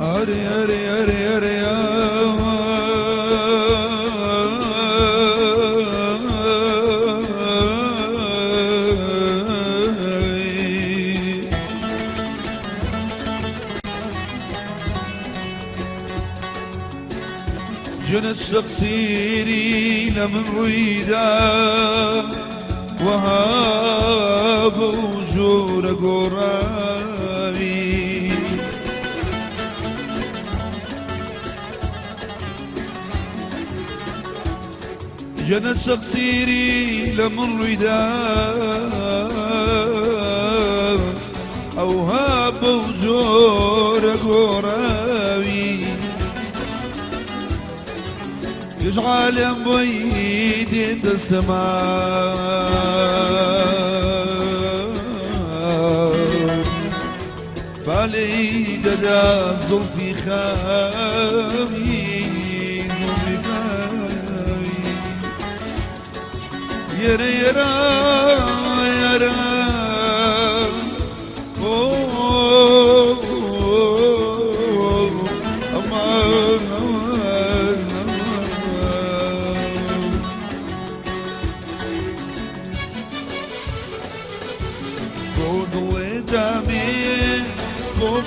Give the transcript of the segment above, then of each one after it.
أري أري أري أري جنت تقصيري لمن رويدا وهاب وجور قرابي جنت تقصيري لمن رويدا وهاب وجور قرابي يجعل بعيد السماء بالي ددا زلفي خامي زلفي خامي يرى يرى يرى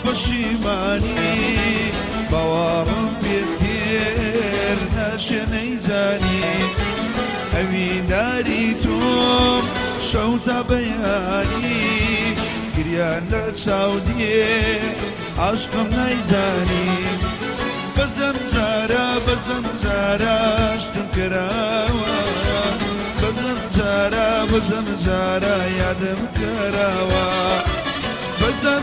بشیمانی باورم بیتر نشنیزانی هویداری توم شوتا بیانی گریان لچاودیه عشقم نیزانی بزم جارا اشتم کراوا بزم جارا یادم کراوا بزم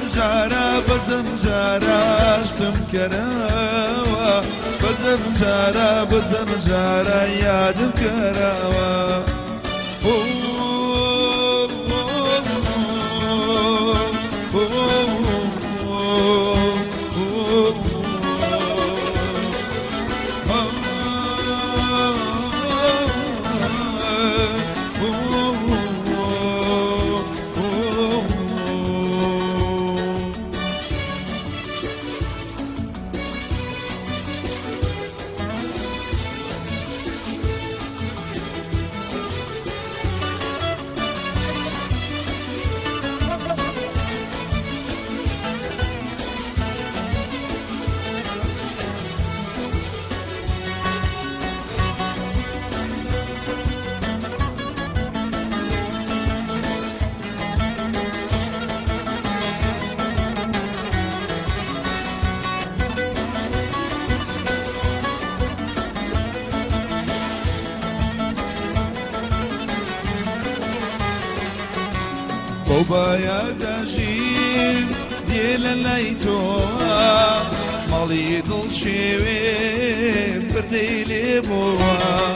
جارا اشتم کراوا بزم جارا یادم کراوا وبايا داجين ديال الليتوها مالي ضل شوي برديلي بوا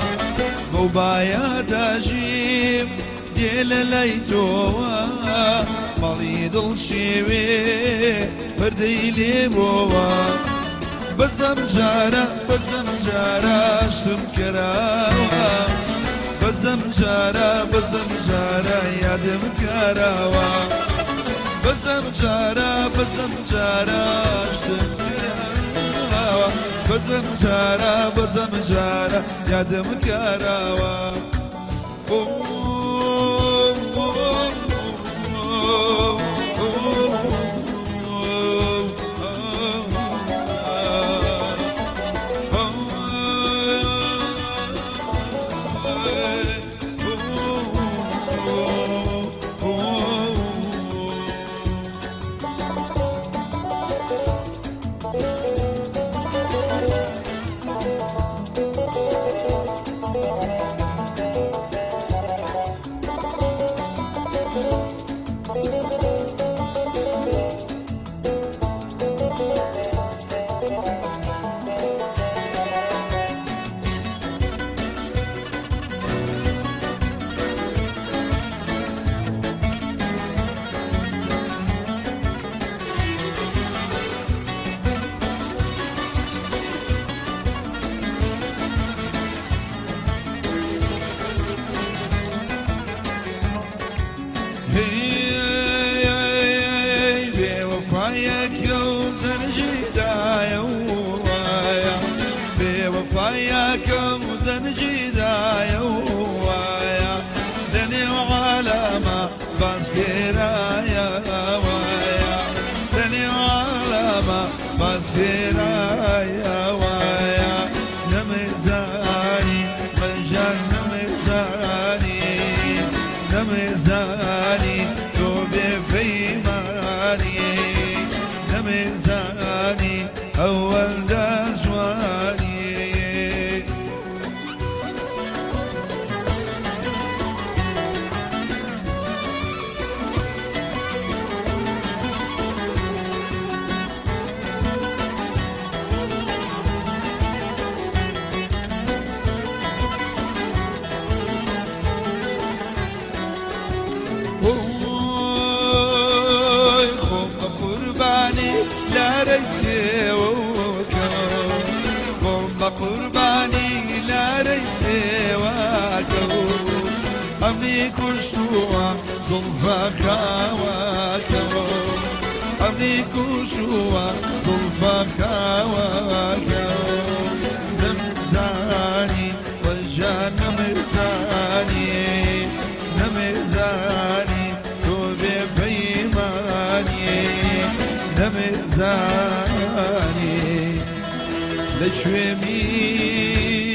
وبايا داجين ديال الليتوها مالي ضل شوي برديلي بوا بزم جارا اشتم كراوا بزم جارا یادم کراوا بزم جارا اشتم کراوا بزم جارا یادم کراوا مسكرايا ويا نمزاني مجان نمزاني نمزاني توبي في ماني نمزاني أول دزواني قرباني لا ريسي وكو قرباني لا ريسي وكو أمني كشوا ظلفك وكو أمني كشوا ظلفك وكو نمزاني والجان نمزاني نمزاني توبي بيماني نمزاني لشوي مين